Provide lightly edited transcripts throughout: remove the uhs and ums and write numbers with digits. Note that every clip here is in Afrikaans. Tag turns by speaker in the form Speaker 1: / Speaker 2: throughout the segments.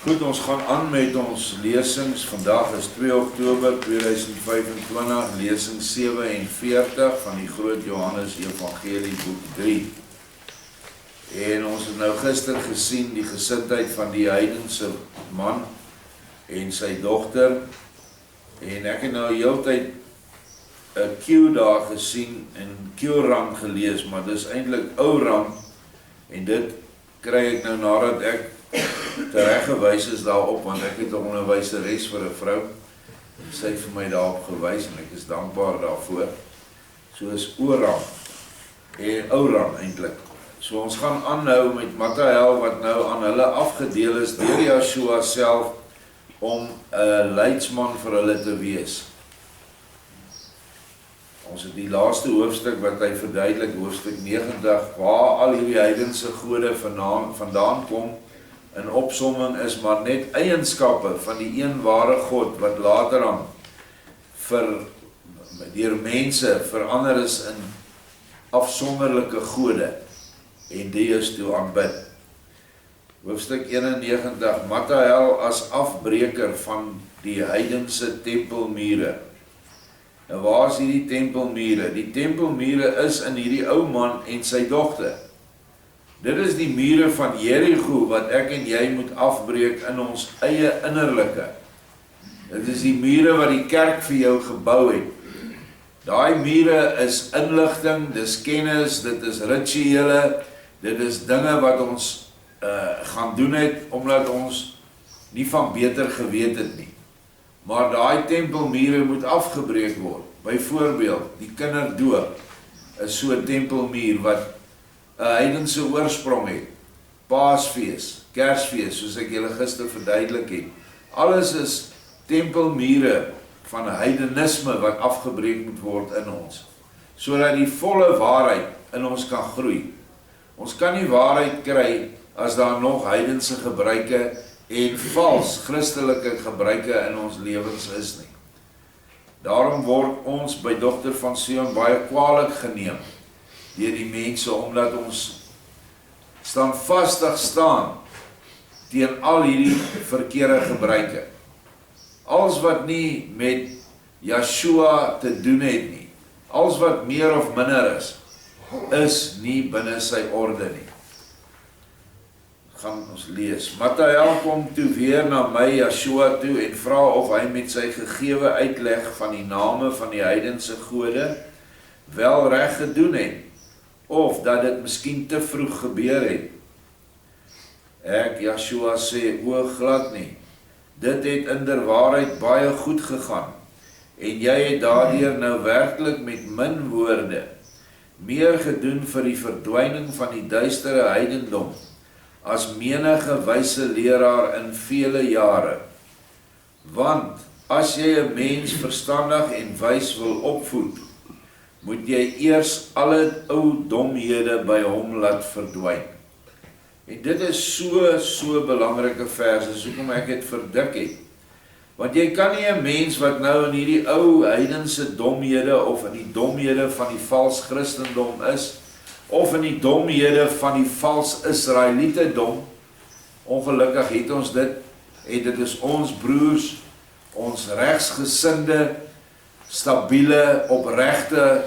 Speaker 1: Goed, ons gaan aan met ons lesings. Vandag is 2 Oktober 2025, lesing 47 van die Groot Johannes Evangelie boek 3. En ons het nou gister gesien die gesindheid van die heidense man en sy dogter. En ek het nou heeltyd 'n Q daar gesien en Q-ram gelees, maar dis eintlik ou-ram. En dit kry ek nou nadat ek tereggewys is daarop, want ek het 'n onderwyseres vir 'n vrou. En sy het vir my daarop gewys en ek is dankbaar daarvoor. So is o-ram en ou-ram eintlik. So ons gaan aanhou met Matthahel wat nou aan hulle afgedeel is deur Yeshua self om 'n leidsman vir hulle te wees. Ons het die laaste hoofstuk wat hy verduidelik, hoofstuk 90, waar al hierdie heidense gode vandaan kom, in opsomming is maar net eienskappe van die een ware God, wat later aan deur mense verander is in afsonderlike gode, en die is toe aanbid. Hoofstuk 91, Matthahel as afbreker van die heidense tempelmure. En waar is hierdie tempelmure? Die tempelmure is in hierdie ou man en sy dogter. Dit is die mure van Jericho wat ek en jy moet afbreek in ons eie innerlike. Dit is die mure wat die kerk vir jou gebou het. Daai mure is inligting, dis kennis, dit is rituele, dit is dinge wat ons gaan doen het, omdat ons nie van beter geweet het nie. Maar daai tempelmure moet afgebreek word. Byvoorbeeld, die kinderdoop is so 'n tempelmuur wat 'n heidense oorsprong het. Paasfees, Kersfees, soos ek julle gister verduidelik het. Alles is tempelmure van heidenisme wat afgebreek moet word in ons, sodat die volle waarheid in ons kan groei. Ons kan nie waarheid kry as daar nog heidense gebruike en vals Christelike gebruike in ons lewens is nie. Daarom word ons by Dogter van Sion baie kwaadlik geneem deur die mense, omdat ons standvastig staan teen al hierdie verkeerde gebruike. Alles wat nie met Yeshua te doen het nie, alles wat meer of minder is nie binne sy orde nie. Gaan ons lees. Matthahel kom toe weer na my, Yeshua, toe en vra of hy met sy gegewe uitleg van die name van die heidense gode wel reg gedoen het, of dat dit miskien te vroeg gebeur het. Ek, Yeshua, sê, o glad nie. Dit het inderwaarheid baie goed gegaan, en jy het daardeur nou werklik met min woorde meer gedoen vir die verdwyning van die duistere heidendom, as menige wyse leraar in vele jare. Want as jy 'n mens verstandig en wys wil opvoed, moet jy eers alle ou domhede by hom laat verdwyn. En dit is so belangrike verse, hoekom ek het verdik het. Want jy kan nie 'n mens wat nou in hierdie ou heidense domhede, of in die domhede van die vals Christendom is, of in die domhede van die vals Israelietedom, ongelukkig het ons dit, en dit is ons broers, ons regsgesinde, stabiele, opregte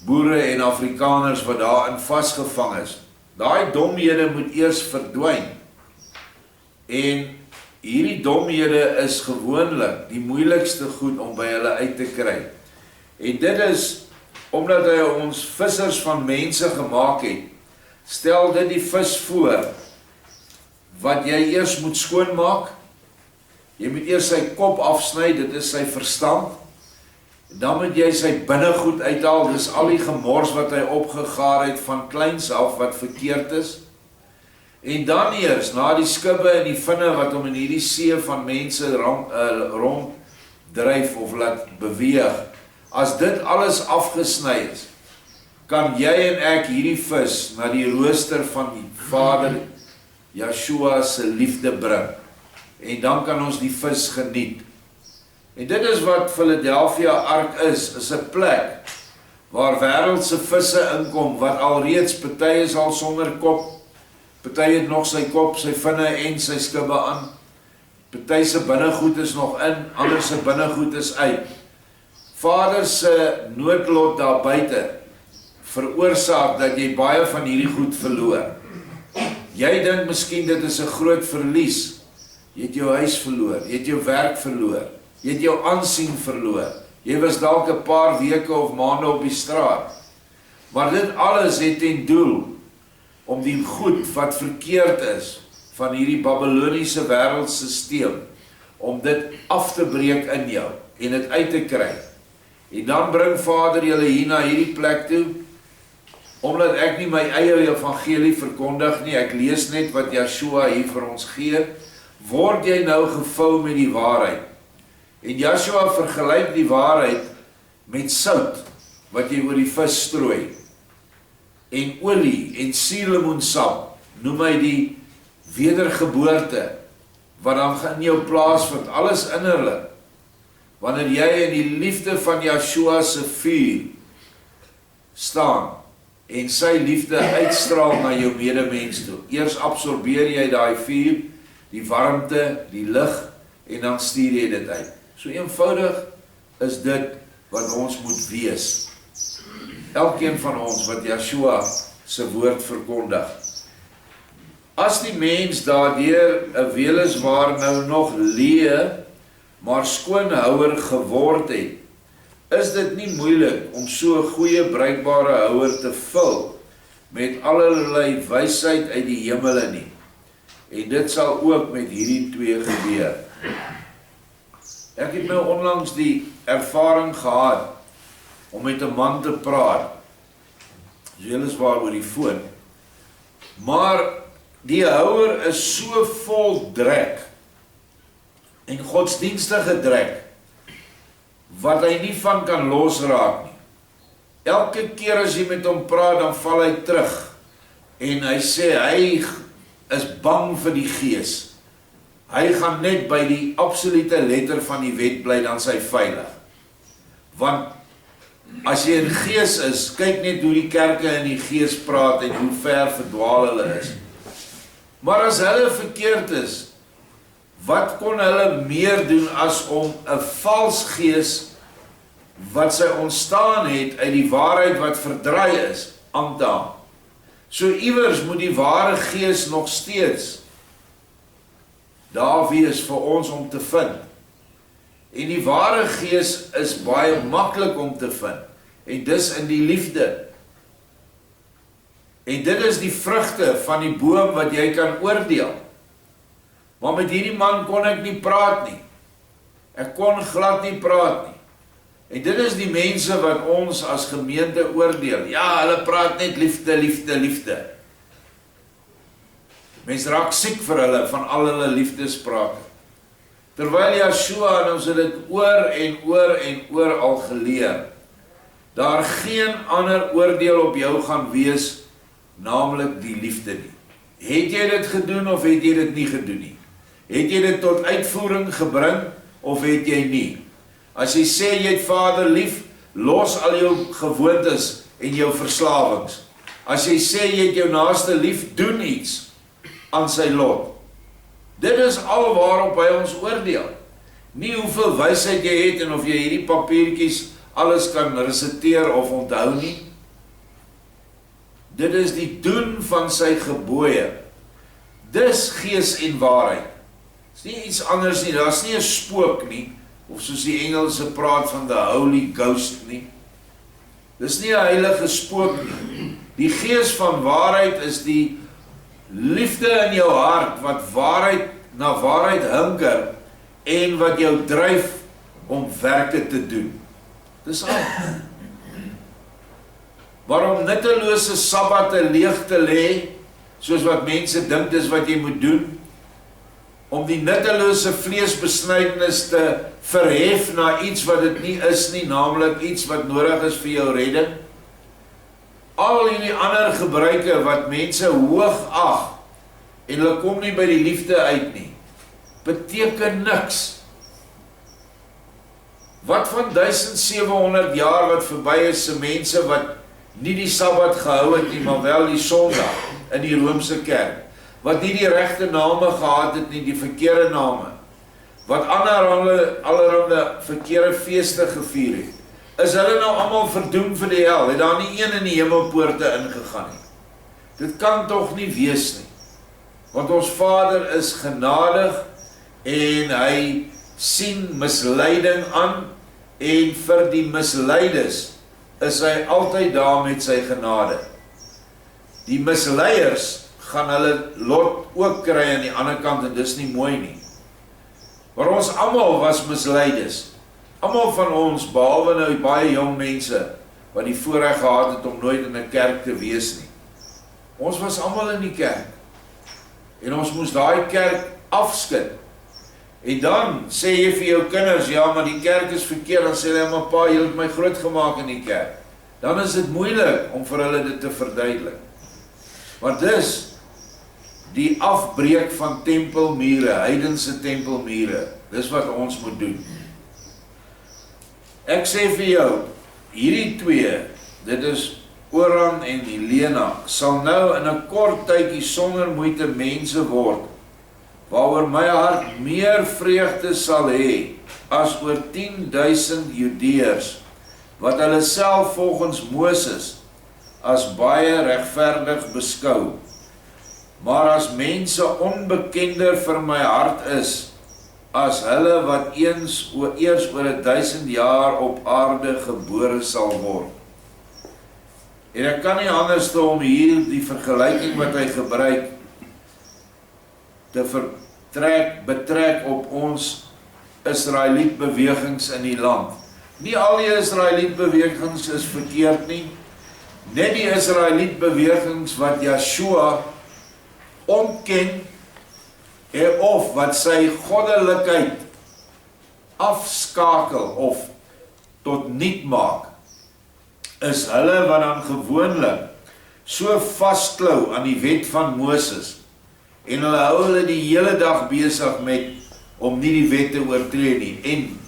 Speaker 1: boere en Afrikaners wat daarin vasgevang is. Daai domhede moet eers verdwyn. En hierdie domhede is gewoonlik die moeilikste goed om by hulle uit te kry. En dit is omdat hy ons vissers van mense gemaak het. Stel dit die vis voor wat jy eers moet skoonmaak. Jy moet eers sy kop afsny, dit is sy verstand. Dan moet jy sy binnegoed uithaal, dis al die gemors wat hy opgegaar het van kleins af wat verkeerd is. En dan eers, na die skubbe en die vinne wat hom in hierdie see van mense ronddryf of laat beweeg, as dit alles afgesny is, kan jy en ek hierdie vis na die rooster van die Vader Yeshua se liefde bring. En dan kan ons die vis geniet. En dit is wat Philadelphia Ark is 'n plek waar wêreldse visse inkom, wat alreeds party is al sonder kop, party het nog sy kop, sy vinne en sy skubbe aan, Party se binnegoed is nog in, ander se binnegoed is uit. Vader se noodlot daar buite veroorsaak dat jy baie van hierdie goed verloor. Jy dink miskien dit is 'n groot verlies. Jy het jou huis verloor, jy het jou werk verloor, jy het jou aansien verloor. Jy was dalk 'n paar weke of maande op die straat. Maar dit alles het ten doel om die goed wat verkeerd is van hierdie Babyloniese wêreldstelsel, om dit af te breek in jou en dit uit te kry. En dan bring Vader julle hier na hierdie plek toe, omdat ek nie my eie evangelie verkondig nie, ek lees net wat Joshua hier vir ons gee, word jy nou gevul met die waarheid. En Joshua vergelyk die waarheid met sout, wat jy oor die vis strooi, en olie en suurlemoensap, noem hy die wedergeboorte, wat dan in jou plaasvind, alles innerlik. Wanneer jy in die liefde van Joshua se vuur staan, en sy liefde uitstraal na jou medemens toe. Eers absorbeer jy daai vuur, die warmte, die lig, en dan stuur jy dit uit. So eenvoudig is dit wat ons moet wees. Elkeen van ons wat Joshua se woord verkondig. As die mens daardeur 'n weliswaar nou nog leë, maar skoonhouer geword het, is dit nie moeilik om so 'n goeie bruikbare houer te vul met allerlei wysheid uit die hemele nie. En dit sal ook met hierdie twee gebeur. Ek het nou onlangs die ervaring gehad om met 'n man te praat, weliswaar oor die foon, maar die houer is so vol drek en godsdienstige drek, wat hy nie van kan losraak nie. Elke keer as jy met hom praat, dan val hy terug, en hy sê, hy is bang vir die gees. Hy gaan net by die absolute letter van die wet bly, dan is hy veilig. Want, as jy in gees is, kyk net hoe die kerke in die gees praat, en hoe ver verdwaal hulle is. Maar as hulle verkeerd is, wat kon hulle meer doen as om 'n vals gees wat sy ontstaan het uit die waarheid wat verdraai is, aan te hang? So iewers moet die ware gees nog steeds daar wees vir ons om te vind. En die ware gees is baie maklik om te vind, en dis in die liefde. En dit is die vrugte van die boom wat jy kan oordeel. Maar met hierdie man kon ek nie praat nie. Ek kon glad nie praat nie. En dit is die mense wat ons as gemeente oordeel. Ja, hulle praat net liefde, liefde, liefde. Mense raak siek vir hulle van al hulle liefdesprake. Terwyl Joshua, ons het dit oor en oor en oor al geleer, daar geen ander oordeel op jou gaan wees, naamlik die liefde nie. Het jy dit gedoen of het jy dit nie gedoen nie? Het jy dit tot uitvoering gebring of het jy nie? As jy sê jy het Vader lief, los al jou gewoontes en jou verslawings. As jy sê jy het jou naaste lief, doen iets aan sy lot. Dit is al waarop hy ons oordeel. Nie hoeveel wysheid jy het en of jy hierdie papiertjies alles kan resiteer of onthou nie. Dit is die doen van sy gebooie. Dis gees en waarheid. Dis nie iets anders nie, daar's nie 'n spook nie, of soos die Engelse praat van the Holy Ghost nie. Dis nie 'n heilige spook nie. Die gees van waarheid is die liefde in jou hart, wat na waarheid hunker, en wat jou dryf om werke te doen. Dis al. Waarom nuttelose sabbate leeg te lê, soos wat mense dink dis wat jy moet doen, om die nuttelose vleesbesnydenis te verhef na iets wat dit nie is nie, naamlik iets wat nodig is vir jou redding. Al hierdie ander gebruike wat mense hoog ag, en hulle kom nie by die liefde uit nie, beteken niks. Wat van 1700 jaar wat verby is, se mense wat nie die Sabbat gehou het nie, maar wel die Sondag in die Romeinse kerk, wat nie die regte name gehad het nie, die verkeerde name, wat allerhande verkeerde feeste gevier het, is hulle nou allemaal verdoem vir die hel, het daar nie een in die hemelpoorte ingegaan nie. Dit kan tog nie wees nie, want ons Vader is genadig, en hy sien misleiding aan, en vir die misleides, is hy altyd daar met sy genade. Die misleiers gaan hulle lot ook kry aan die ander kant, en dis nie mooi nie. Maar ons almal was misleides. Almal van ons, behalwe nou baie jong mense, wat die voorreg gehad het om nooit in 'n kerk te wees nie. Ons was almal in die kerk. En ons moes daai kerk afskud. En dan sê jy vir jou kinders, ja, maar die kerk is verkeerd, dan sê hulle, maar pa, jy het my groot gemaak in die kerk. Dan is dit moeilik om vir hulle dit te verduidelik. Want dis die afbreek van tempelmure, heidense tempelmure, dis wat ons moet doen. Ek sê vir jou, hierdie twee, dit is Oran en Helena, sal nou in 'n kort tydjie sonder moeite mense word, waaroor my hart meer vreugde sal hê, as oor 10.000 Judeërs, wat hulle self volgens Moses, as baie regverdig beskou, maar as mense onbekender vir my hart is, as hulle wat eers oor 1000 jaar op aarde gebore sal word. En ek kan nie anders te om hier die vergelyking wat hy gebruik, te betrek op ons Israeliet bewegings in die land. Nie al die Israeliet bewegings is verkeerd nie, net die Israeliet bewegings wat Yeshua ontken, of wat sy goddelikheid afskakel of tot niet maak, is hulle wat dan gewoonlik so vastklou aan die wet van Moses, en hulle hou hulle die hele dag besig met om nie die wet te oortree nie, en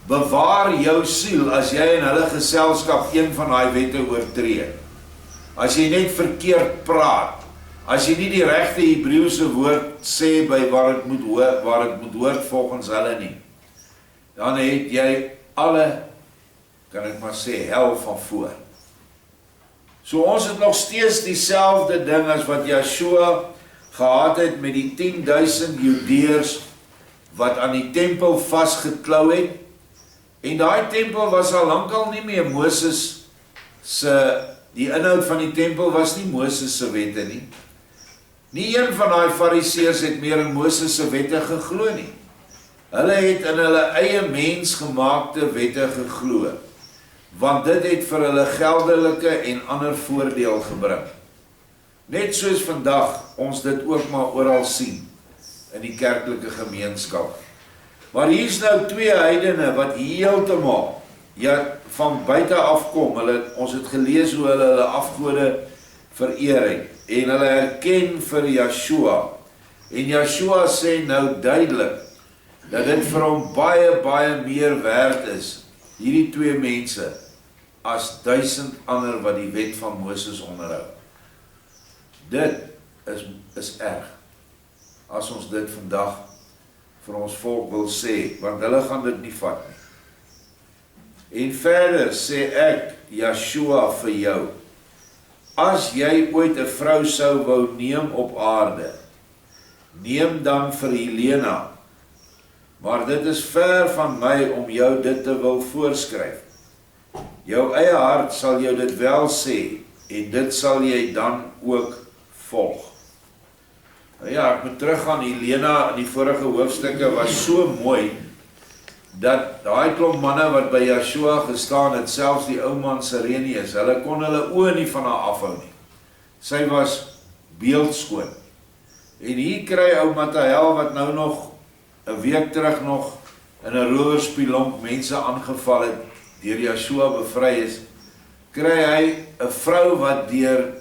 Speaker 1: bewaar jou siel as jy in hulle geselskap een van die wette oortree. As jy net verkeerd praat, as jy nie die regte Hebreëse woord sê by waar het moet hoort volgens hulle nie, dan het jy alle, kan ek maar sê, hel van voor. So ons het nog steeds dieselfde ding as wat Yeshua gehad het met die 10.000 Judeërs wat aan die tempel vastgeklou het, en daai tempel was al lankal nie meer Moses die inhoud van die tempel was nie Moses se wette nie. Nie een van daai fariseërs het meer in Moses se wette geglo nie. Hulle het in hulle eie mensgemaakte wette geglo, want dit het vir hulle geldelike en ander voordeel gebring. Net soos vandag ons dit ook maar oral sien in die kerklike gemeenskap. Maar hier is nou twee heidene wat heeltemal van buite afkom. Ons het gelees hoe hulle afgode vereer het, en hulle herken vir Yeshua. En Yeshua sê nou duidelik dat dit vir hom baie, baie meer werd is, hierdie twee mense, as 1000 ander wat die wet van Moses onderhou. Dit is erg, as ons dit vandag vir ons volk wil sê, want hulle gaan dit nie vat nie. En verder sê ek, Yeshua, vir jou, as jy ooit 'n vrou sou wou neem op aarde, neem dan vir Helena, maar dit is ver van my om jou dit te wil voorskryf. Jou eie hart sal jou dit wel sê, en dit sal jy dan ook volg. Ja, ek moet teruggaan, Helena in die vorige hoofstukke was so mooi, dat daai klomp manne wat by Yeshua gestaan het, selfs die ou man Sirenius, hulle kon hulle oë nie van haar afhou nie. Sy was beeldskoon. En hier kry ou Matahel, wat nou nog 'n week terug nog in 'n rowerspelonk mense aangeval het, deur Yeshua bevry is, kry hy 'n vrou wat deur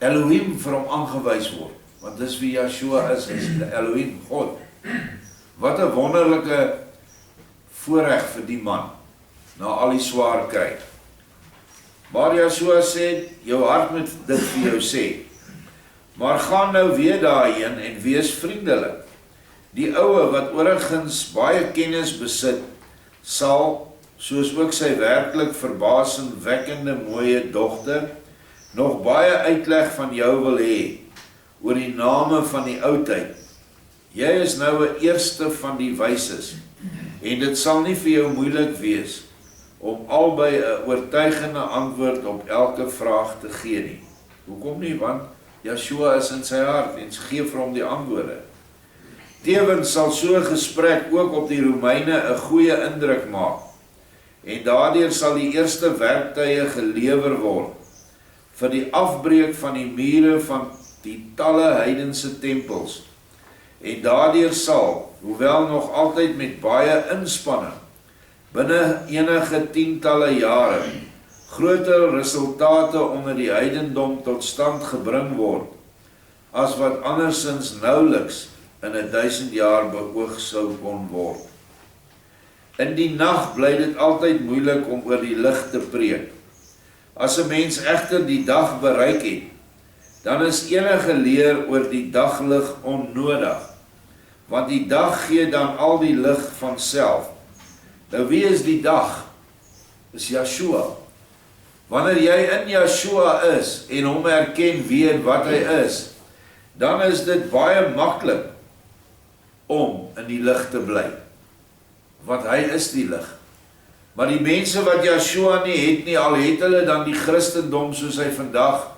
Speaker 1: Elohim vir hom aangewys word. Want dis wie Yeshua is Elohim, God. Wat 'n wonderlike voorreg vir die man, na al die swaar kry. Maar Yeshua sê, jou hart moet dit vir jou sê, maar gaan nou weer daarheen en wees vriendelik, Die ouwe wat oorigins baie kennis besit, sal, soos ook sy werklik verbasingwekkende mooie dogter, nog baie uitleg van jou wil hê, oor die name van die oudheid. Jy is nou 'n eerste van die wyses, en dit sal nie vir jou moeilik wees, om albei 'n oortuigende antwoord op elke vraag te gee nie. Hoekom nie? Want Yeshua is in sy hart, en gee vir hom die antwoorde. Tevens sal so 'n gesprek ook op die Romeine 'n goeie indruk maak, en daardeur sal die eerste werktuie gelewer word, vir die afbreek van die mure van die talle heidense tempels, en daardeur sal, hoewel nog altyd met baie inspanning, binne enige tientalle jare, groter resultate onder die heidendom tot stand gebring word, as wat andersins nouweliks in 1000 jaar beoog sou kon word. In die nag bly dit altyd moeilik om oor die lig te preek. As 'n mens egter die dag bereik het, dan is enige leer oor die daglig onnodig, want die dag gee dan al die lig van self. Nou wie is die dag? Is Yeshua. Wanneer jy in Yeshua is en hom erken wie en wat hy is, dan is dit baie maklik om in die lig te bly, want hy is die lig. Maar die mense wat Yeshua nie het nie, al het hulle dan die Christendom soos hy vandag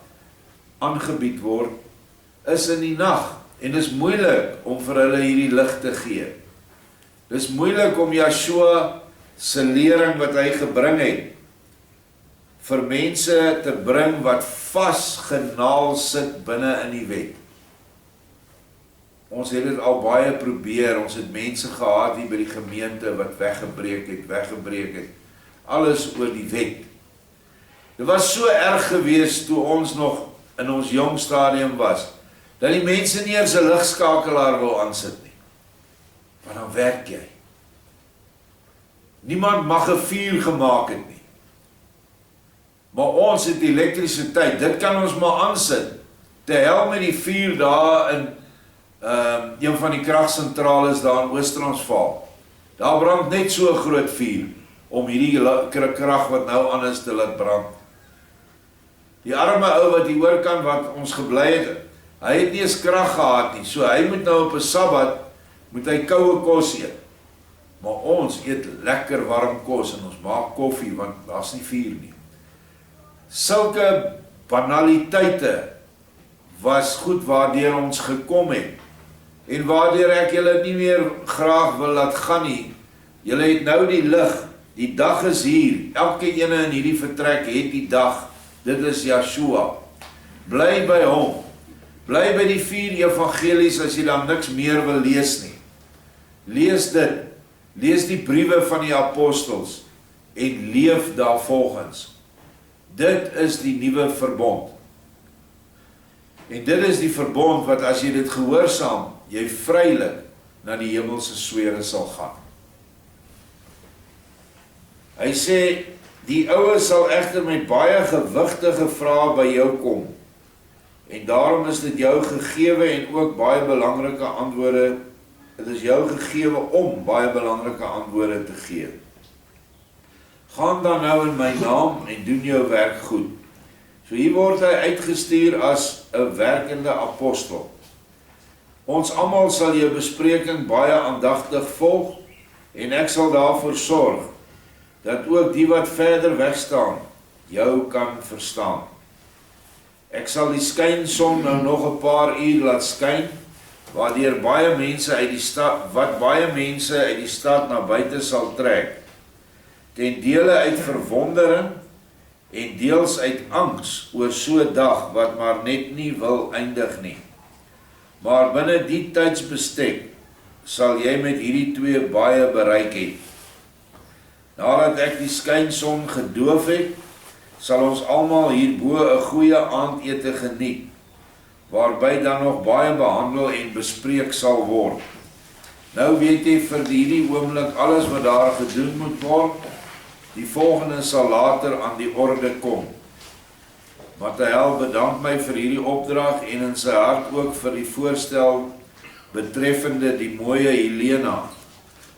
Speaker 1: aangebied word, is in die nag, en dit is moeilik om vir hulle hierdie lig te gee. Dit is moeilik om Yeshua se lering wat hy gebring het, vir mense te bring wat vasgenaal sit binne in die wet. Ons het dit al baie probeer, ons het mense gehad hier by die gemeente wat weggebreek het, alles oor die wet. Dit was so erg geweest toe ons nog in ons jong stadium was, dat die mense nie eers 'n ligskakelaar wil aansit nie. Maar dan werk jy. Niemand mag 'n vuur gemaak het nie. Maar ons het elektrisiteit, dit kan ons maar aansit. Te hel met die vuur daar in een van die kragsentrales daar in Oos-Transvaal. Daar brand net so 'n groot vuur, om hierdie krag wat nou aan is te laat brand. Die arme ou wat die oorkant wat ons gebly het, hy het nie eens krag gehad nie, so hy moet nou op 'n Sabbat, moet hy koue kos eet. Maar ons eet lekker warm kos, en ons maak koffie, want daar's nie vuur nie. Sulke banaliteite was goed waardeur ons gekom het, en waardeur ek julle nie meer graag wil laat gaan nie. Julle het nou die lig, die dag is hier, elke ene in hierdie vertrek het die dag, dit is Yeshua. Bly by hom, bly by die 4 evangelies as jy dan niks meer wil lees nie. Lees dit, lees die briewe van die apostels, en leef daarvolgens. Dit is die nuwe verbond. En dit is die verbond wat as jy dit gehoorsaam, jy vrylik na die hemelse sfere sal gaan. Hy sê, die ouwe sal egter met baie gewigtige vrae by jou kom, en daarom is dit jou gegewe en ook baie belangrike antwoorde, dit is jou gegewe om baie belangrike antwoorde te gee. Gaan dan nou in my naam en doen jou werk goed. So hier word hy uitgestuur as 'n werkende apostel. Ons almal sal jou bespreking baie aandagtig volg, en ek sal daarvoor sorg, dat ook die wat verder wegstaan, jou kan verstaan. Ek sal die skynson nou nog 'n paar uur laat skyn, waardeur baie mense uit die stad na buite sal trek, ten dele uit verwondering en deels uit angs oor so 'n dag wat maar net nie wil eindig nie. Maar binne die tydsbestek sal jy met hierdie 2 baie bereik het. Nadat ek die skynson gedoof het, sal ons almal hierbo 'n goeie aandete geniet, waarby dan nog baie behandel en bespreek sal word. Nou weet jy vir hierdie oomblik alles wat daar gedoen moet word, die volgende sal later aan die orde kom. Matthäus bedank my vir hierdie opdrag en in sy hart ook vir die voorstel betreffende die mooie Helena,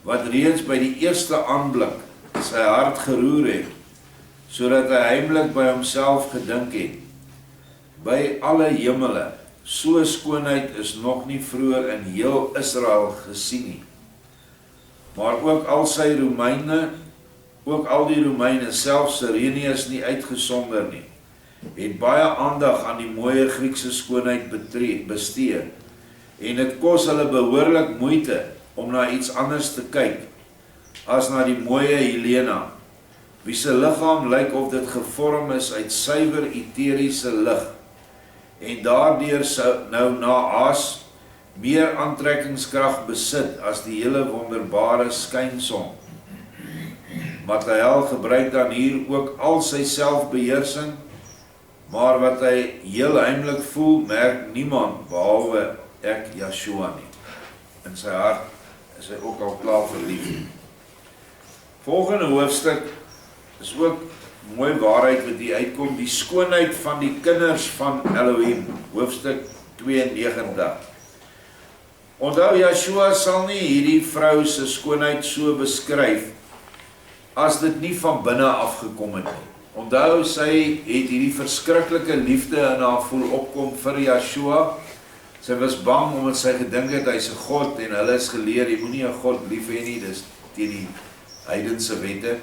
Speaker 1: wat reeds by die eerste aanblik sy hart geroer het, sodat hy heimlik by homself gedink het, by alle hemele, so skoonheid is nog nie vroeër in heel Israel gesien nie. Maar ook al die Romeine, selfs Sirenius nie uitgesonder nie, het baie aandag aan die mooie Griekse skoonheid bestee, en het kos hulle behoorlik moeite om na iets anders te kyk, as na die mooie Helena, wie se liggaam lyk of dit gevorm is uit suiwer eteriese lig, en daardeur sou nou na Haas meer aantrekkingskrag besit as die hele wonderbare skynson. Mattheel gebruik dan hier ook al sy selfbeheersing, maar wat hy heel heimlik voel, merk niemand behalwe ek Yeshua nie. In sy hart is hy ook al klaar verlief. Volgende hoofstuk is ook mooi waarheid wat hier uitkom, die skoonheid van die kinders van Elohim, hoofstuk 92. Onthou, Yeshua sal nie hierdie vrou se skoonheid so beskryf, as dit nie van binne afgekom het nie. Onthou, sy het hierdie verskriklike liefde in haar voel opkom vir Yeshua. Sy was bang omdat sy gedink het, hy is 'n God, en hulle is geleer, jy moet nie 'n God lief hê nie, dis teen die heidense wette.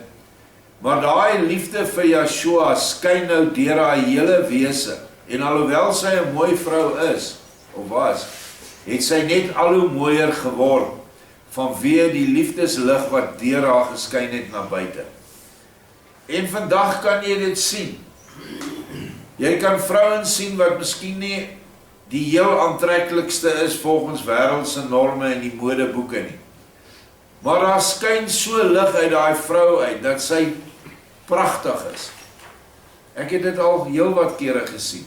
Speaker 1: Maar daai liefde vir Yeshua skyn nou deur haar hele wese, en alhoewel sy 'n mooi vrou is, of was, het sy net al hoe mooier geword, vanweë die liefdeslig wat deur haar geskyn het na buite. En vandag kan jy dit sien. Jy kan vrouens sien wat miskien nie die heel aantreklikste is volgens wêreldse norme en die modeboeke nie. Maar daar skyn so lig uit daai vrou uit, dat sy pragtig is. Ek het dit al heel wat kere gesien.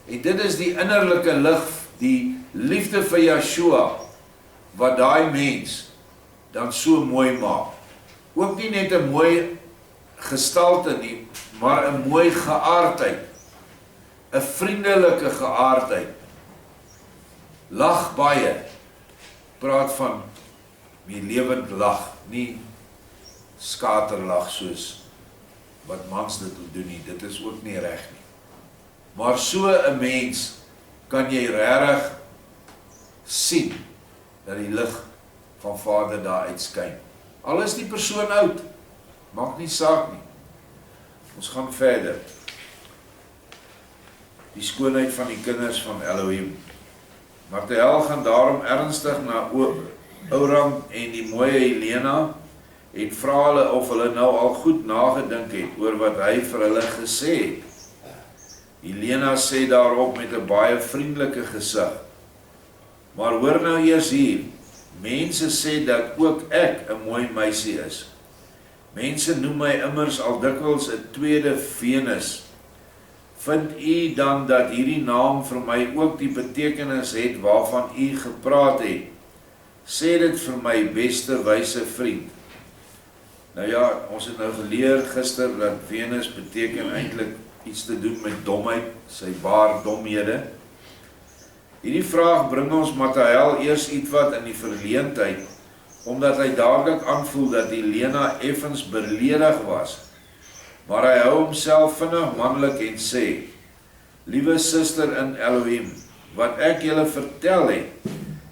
Speaker 1: En dit is die innerlike lig, die liefde vir Yeshua, wat daai mens dan so mooi maak. Ook nie net 'n mooi gestalte nie, maar 'n mooi geaardheid, 'n vriendelike geaardheid. Lag baie, praat van wie lewend lag, nie skaterlag soos wat mans dit wil doen nie, dit is ook nie reg nie. Maar so 'n mens kan jy regtig sien dat die lig van Vader daar uitskyn. Al is die persoon oud, maak nie saak nie. Ons gaan verder. Die skoonheid van die kinders van Elohim. Mattheel gaan daarom ernstig na Oram en die mooie Helena, en vra hulle of hulle nou al goed nagedink het oor wat hy vir hulle gesê het. Helena sê daarop met 'n baie vriendelike gesig, maar hoor nou eers hier, mense sê dat ook ek 'n mooi meisie is. Mense noem my immers al dikwels 'n tweede Venus. Vind u dan dat hierdie naam vir my ook die betekenis het waarvan u gepraat het? Sê dit vir my, beste wyse vriend. Nou ja, ons het nou geleer gister dat Venus beteken eintlik iets te doen met domheid, sy baar domhede. Hierdie vraag bring ons Mattheel eers ietwat in die verleentheid, omdat hy dadelik aanvoel dat Helena effens beledig was. Maar hy hou homself vinnig manlik en sê, liewe suster in Elohim, wat ek julle vertel het,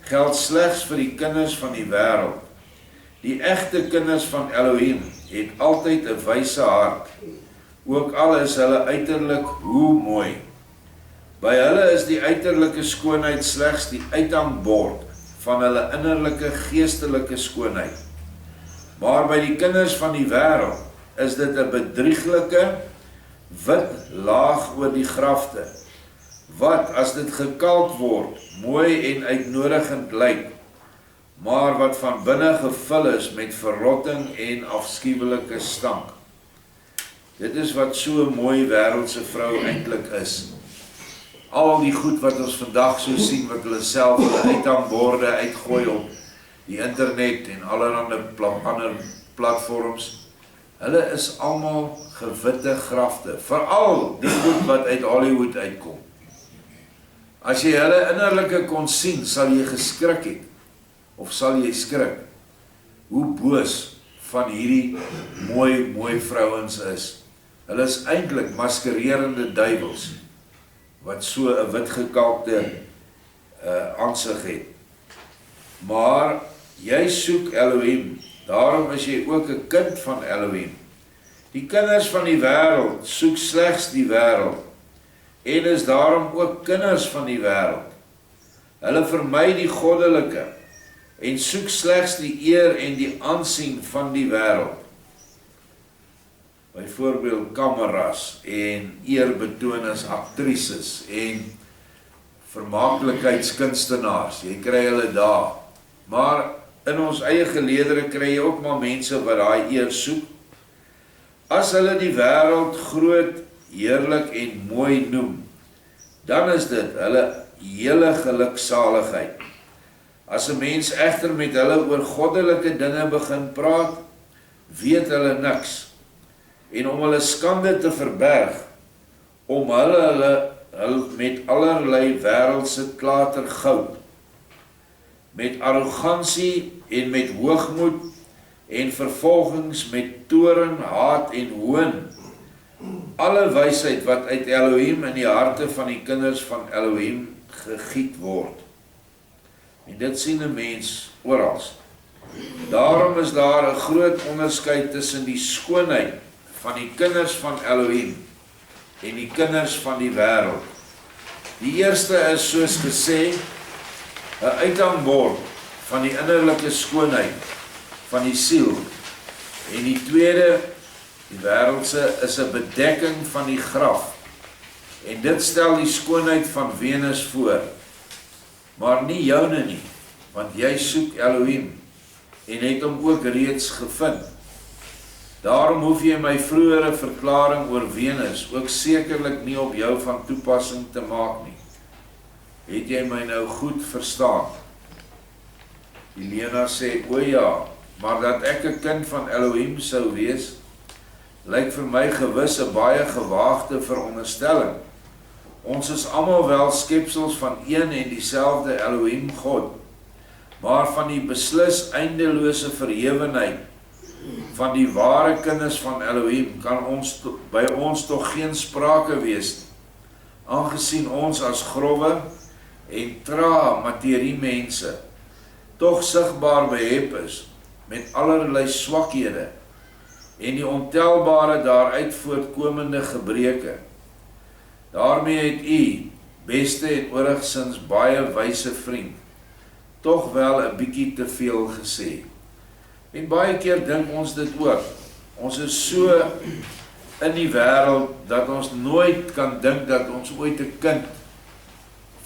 Speaker 1: geld slegs vir die kinders van die wêreld. Die egte kinders van Elohim het altyd 'n wyse hart, ook al is hulle uiterlik hoe mooi. By hulle is die uiterlike skoonheid slegs die uithangbord van hulle innerlike geestelike skoonheid. Maar by die kinders van die wêreld is dit 'n bedrieglike wit laag oor die grafte, wat as dit gekalk word, mooi en uitnodigend lyk, maar wat van binne gevul is met verrotting en afskuwelike stank. Dit is wat so 'n mooi wêreldse vrou eintlik is. Al die goed wat ons vandag so sien, wat hulle self hulle uithangborde uitgooi op die internet en allerhande ander platforms, hulle is almal gewitte grafte, veral die goed wat uit Hollywood uitkom. As jy hulle innerlike kon sien, sal jy geskrik het, of sal jy skrik, hoe boos van hierdie mooi vrouens is. Hulle is eintlik maskererende duivels, wat so 'n wit gekalkte aansig het. Maar jy soek Elohim, daarom is jy ook 'n kind van Elohim. Die kinders van die wêreld soek slegs die wêreld, en is daarom ook kinders van die wêreld. Hulle vermy die goddelike, en soek slegs die eer en die aansien van die wêreld. Byvoorbeeld kameras en eerbetoon as aktrises en vermaaklikheidskunstenaars, jy kry hulle daar. Maar in ons eie geleedere kry jy ook maar mense wat daai eer soek. As hulle die wêreld groot, heerlik en mooi noem, dan is dit hulle hele geluksaligheid. As 'n mens egter met hulle oor goddelike dinge begin praat, weet hulle niks. En om hulle skande te verberg, om hulle met allerlei wêreldse klatergoud, met arrogansie en met hoogmoed en vervolgings met toorn, haat en hoon, alle wysheid wat uit Elohim in die harte van die kinders van Elohim gegiet word. En dit sien 'n mens oral. Daarom is daar 'n groot onderskeid tussen die skoonheid van die kinders van Elohim en die kinders van die wêreld. Die eerste is soos gesê 'n uithangbord van die innerlike skoonheid van die siel, en die tweede, die wêreldse, is 'n bedekking van die graf, en dit stel die skoonheid van Venus voor, maar nie joune nie, want jy soek Elohim en het hom ook reeds gevind. Daarom hoef jy my vroegere verklaring oor Venus ook sekerlik nie op jou van toepassing te maak nie. Het jy my nou goed verstaan? Helena sê, o ja, maar dat ek 'n kind van Elohim sou wees, lyk vir my gewis 'n baie gewaagde veronderstelling. Ons is almal wel skepsels van een en dieselfde Elohim God, maar van die beslis eindelose verhewenheid van die ware kinders van Elohim kan by ons tog geen sprake wees nie, aangesien ons as growwe en trae materie mense tog sigbaar behep is met allerlei swakhede en die ontelbare daaruit voortkomende gebreke. Daarmee het u, beste en oorigsins baie wyse vriend, tog wel 'n bietjie te veel gesê. En baie keer dink ons dit ook. Ons is so in die wêreld dat ons nooit kan dink dat ons ooit 'n kind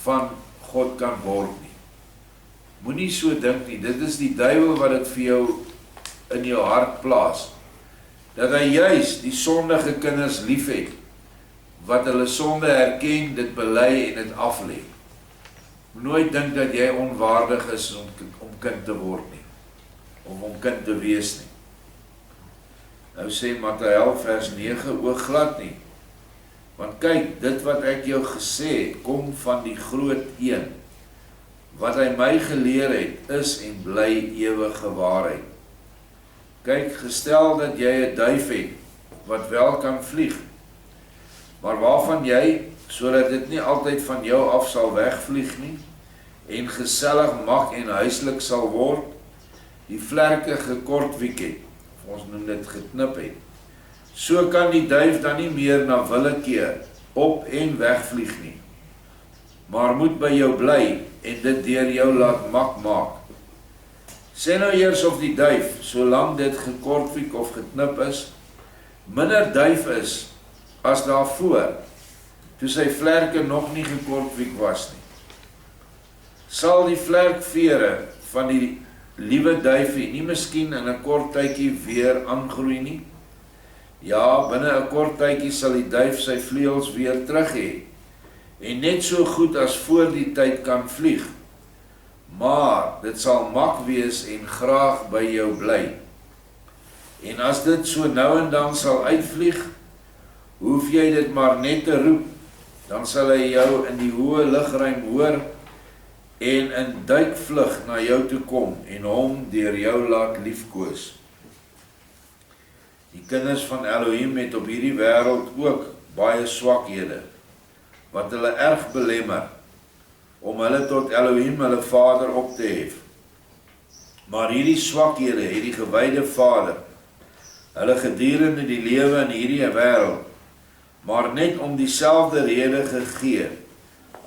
Speaker 1: van God kan word nie. Moenie so dink nie. Dit is die duiwel wat dit vir jou in jou hart plaas. Dat hy juis die sondige kinders liefhet, wat hulle sonde herken, dit bely en dit aflê. Nooit dink dat jy onwaardig is om kind te word nie, of om kind te wees nie. Nou sê Mattheus vers 9, o glad nie, want kyk, dit wat ek jou gesê het, kom van die groot een, wat hy my geleer het, is en bly ewige waarheid. Kyk, gestel dat jy 'n duif het, wat wel kan vlieg, maar waarvan jy, sodat dit nie altyd van jou af sal wegvlieg nie, en gesellig mag en huislik sal word, die vlerke gekortwiek het, of ons noem dit geknip het, so kan die duif dan nie meer na willekeur op en wegvlieg nie, maar moet by jou bly en dit deur jou laat mak maak. Sê nou eers of die duif, solang dit gekortwiek of geknip is, minder duif is as daarvoor, toe sy vlerke nog nie gekortwiek was nie. Sal die vlerkvere van die liewe duifie nie miskien in 'n kort tydjie weer aangroei nie? Ja, binne 'n kort tydjie sal die duif sy vleuels weer terug hê, en net so goed as voor die tyd kan vlieg, maar dit sal mak wees en graag by jou bly. En as dit so nou en dan sal uitvlieg, hoef jy dit maar net te roep, dan sal hy jou in die hoë lugruim hoor en in duikvlug na jou toe kom en hom deur jou laat liefkoos. Die kinders van Elohim het op hierdie wêreld ook baie swakhede, wat hulle erg belemmer, om hulle tot Elohim, hulle Vader, op te hef. Maar hierdie swakhede het die gewyde Vader, hulle gedurende die lewe in hierdie wêreld, maar net om dieselfde rede gegee,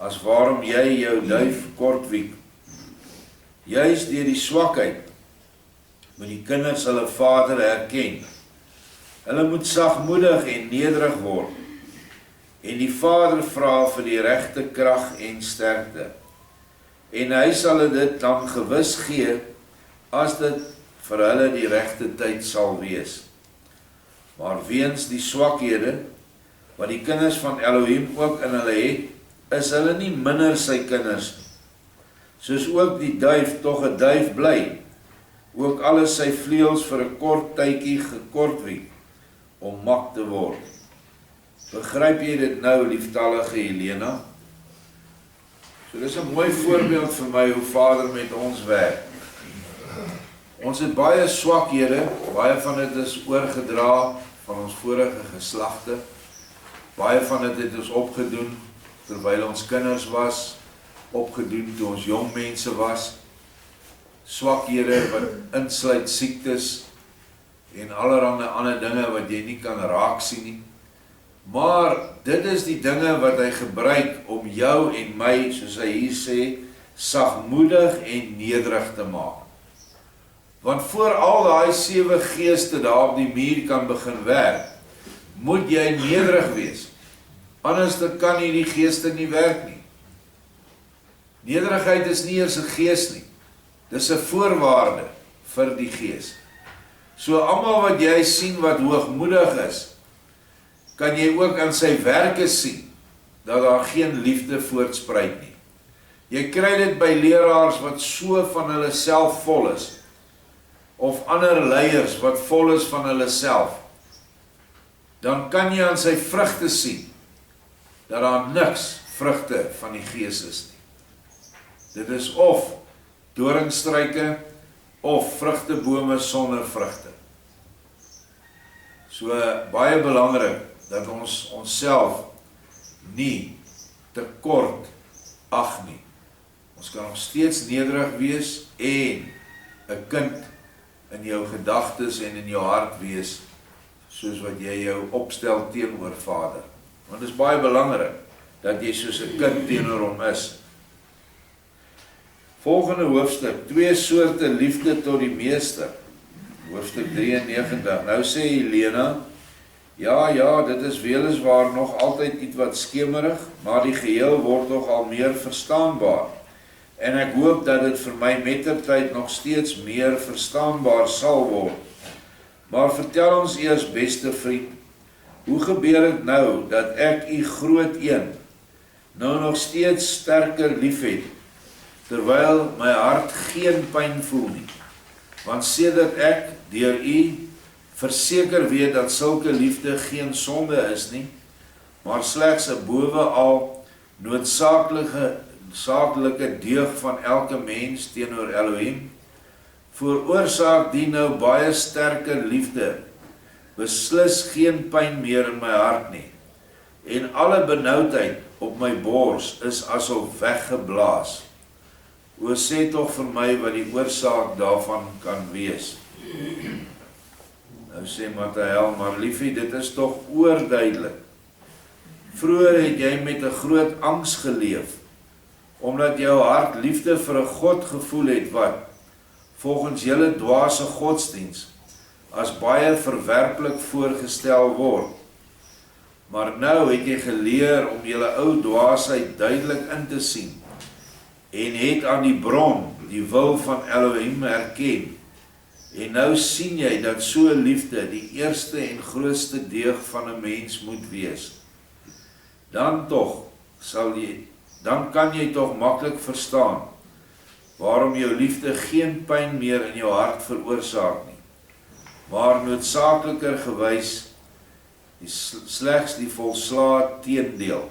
Speaker 1: as waarom jy jou duif kortwiek. Juist deur die swakheid, moet die kinders hulle Vader herken. Hulle moet sagmoedig en nederig word, en die Vader vra vir die regte krag en sterkte. En hy sal hulle dit dan gewis gee, as dit vir hulle die regte tyd sal wees. Maar weens die swakhede, wat die kinders van Elohim ook in hulle het, is hulle nie minder sy kinders nie. Soos ook die duif tog 'n duif bly, ook alles sy vleuels vir 'n kort tydjie gekortwiek, om mak te word. Begryp jy dit nou, lieftallige Helena? So dis 'n mooi voorbeeld vir my hoe Vader met ons werk. Ons het baie swakhede, baie van dit is oorgedra van ons vorige geslagte. Baie van dit het ons opgedoen terwyl ons kinders was, opgedoen toe ons jong mense was. Swakhede wat insluit siektes en allerlei ander dinge wat jy nie kan raak sien nie. Maar dit is die dinge wat hy gebruik om jou en my, soos hy hier sê, sagmoedig en nederig te maak. Want voor al daai 7 geeste daar op die muur kan begin werk, moet jy nederig wees. Anders kan nie die geeste nie werk nie. Nederigheid is nie eers 'n gees nie. Dis 'n voorwaarde vir die gees. So almal wat jy sien wat hoogmoedig is, kan jy ook aan sy werke sien, dat daar geen liefde voortspruit nie. Jy kry dit by leraars wat so van hulle self vol is, of ander leiers wat vol is van hulle self, dan kan jy aan sy vrugte sien, dat daar niks vrugte van die gees is nie. Dit is of doringstruike, of vrugtebome sonder vrugte. So baie belangrik, dat ons onsself nie te kort ag nie. Ons kan nog steeds nederig wees en 'n kind in jou gedagtes en in jou hart wees, soos wat jy jou opstel teenoor Vader. Want dit is baie belangrik, dat jy soos 'n kind teenoor hom is. Volgende hoofstuk, 2 soorte liefde tot die meester. Hoofstuk 93, nou sê Helena, ja, dit is weliswaar nog altyd iets wat skemerig, maar die geheel word nog al meer verstaanbaar. En ek hoop dat dit vir my mettertyd nog steeds meer verstaanbaar sal word. Maar vertel ons eers, beste vriend, hoe gebeur dit nou, dat ek u groot een, nou nog steeds sterker liefhet, terwyl my hart geen pyn voel nie? Want sedert ek, deur u, verseker weet dat sulke liefde geen sonde is nie, maar slegs 'n bovenal noodsaaklike deug van elke mens teenoor Elohim, veroorsaak die nou baie sterker liefde, beslis geen pyn meer in my hart nie, en alle benoudheid op my bors is asof weggeblaas. O, sê tog vir my wat die oorsaak daarvan kan wees. Nou sê Matthäus, maar liefie, dit is tog oorduidelik. Vroeger het jy met 'n groot angs geleef, omdat jou hart liefde vir 'n God gevoel het wat, volgens julle dwaase godsdiens, as baie verwerplik voorgestel word. Maar nou het jy geleer om julle ou dwaasheid duidelik in te sien, en het aan die bron, die wil van Elohim erken. En nou sien jy dat so liefde die eerste en grootste deug van 'n mens moet wees. Dan kan jy tog maklik verstaan, waarom jou liefde geen pyn meer in jou hart veroorsaak nie, maar noodsaakliker gewys, slegs die volslae teendeel.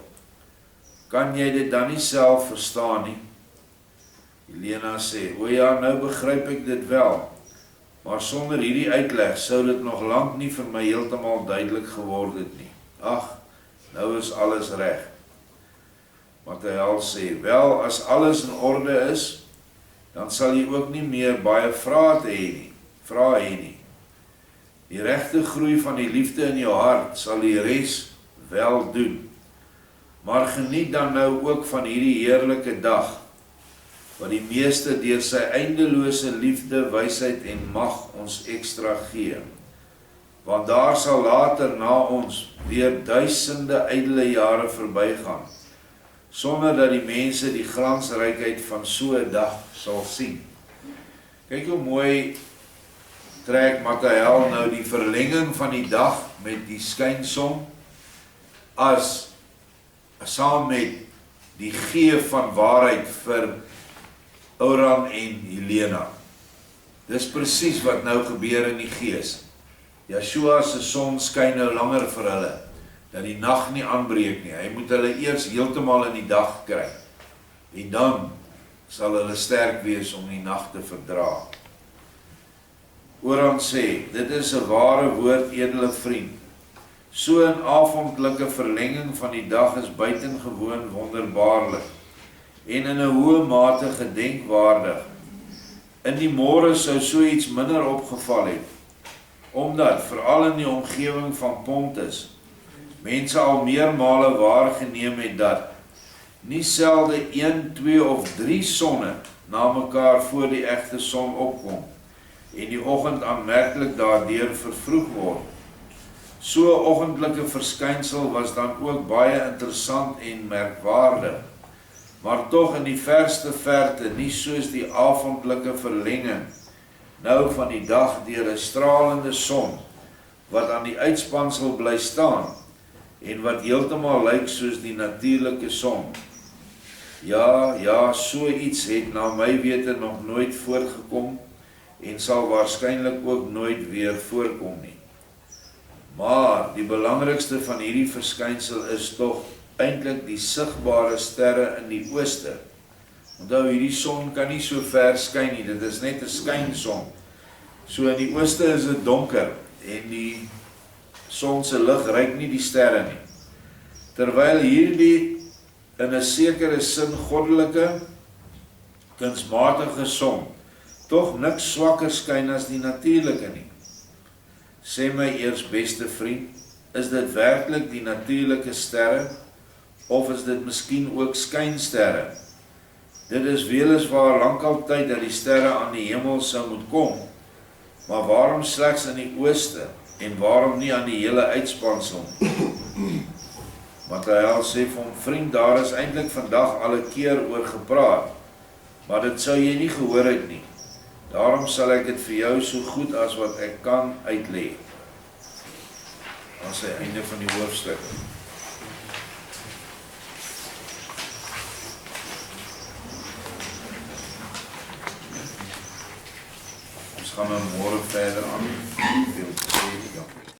Speaker 1: Kan jy dit dan nie self verstaan nie? Helena sê, o ja, nou begryp ek dit wel, maar sonder hierdie uitleg sou dit nog lank nie vir my heeltemal duidelik geword het nie. Ag, nou is alles reg. Matthäus sê, wel, as alles in orde is, dan sal jy ook nie meer baie vrae hê nie. Die regte groei van die liefde in jou hart sal die res wel doen. Maar geniet dan nou ook van hierdie heerlike dag, wat die meeste deur sy eindelose liefde, wysheid en mag ons ekstra gee. Want daar sal later na ons weer duisende ydelle jare verbygaan, sonder dat die mense die glansrykheid van so 'n dag sal sien. Kyk hoe mooi trek Matthäus nou die verlenging van die dag met die skynson as saam met die gee van waarheid vir Oran en Helena. Dis presies wat nou gebeur in die gees. Yeshua se son skyn nou langer vir hulle, dat die nag nie aanbreek nie. Hy moet hulle eers heeltemal in die dag kry. En dan sal hulle sterk wees om die nag te verdra. Oran sê, dit is 'n ware woord, edele vriend. So 'n avondlike verlenging van die dag is buitengewoon wonderbaarlik en in 'n hoë mate gedenkwaardig. In die môre sou so iets minder opgeval het, omdat veral in die omgewing van Pontus mense al meermale waargeneem het dat nie selde 1, 2 of 3 sonne na mekaar voor die egte son opkom en die oggend aanmerklik daardeur vervroeg word. So 'n oggendlike verskynsel was dan ook baie interessant en merkwaardig, maar tog in die verste verte nie soos die avondlike verlenging nou van die dag deur 'n stralende son wat aan die uitspansel bly staan en wat heeltemal lyk soos die natuurlike son. Ja, so iets het na my wete nog nooit voorgekom en sal waarskynlik ook nooit weer voorkom nie. Maar die belangrikste van hierdie verskynsel is tog eintlik die sigbare sterre in die ooste. Onthou, hierdie son kan nie so ver skyn nie, dit is net 'n skynson. So in die ooste is dit donker en die son se lig reik nie die sterre nie. Terwyl hierdie in 'n sekere sin goddelike, kunsmatige son tog niks swakker skyn as die natuurlike nie. Sê my eers, beste vriend, is dit werklik die natuurlike sterre, of is dit miskien ook skynsterre? Dit is weliswaar lankal tyd dat die sterre aan die hemel sou moet kom, maar waarom slegs in die ooste, en waarom nie aan die hele uitspansel? Matthäus sê vir hom, vriend, daar is eintlik vandag al 'n keer oor gepraat, maar dit sou jy nie gehoor het nie. Daarom sal ek dit vir jou so goed as wat ek kan uitlê. Dat is die einde van die hoofstuk. Ons gaan nou môre verder aan.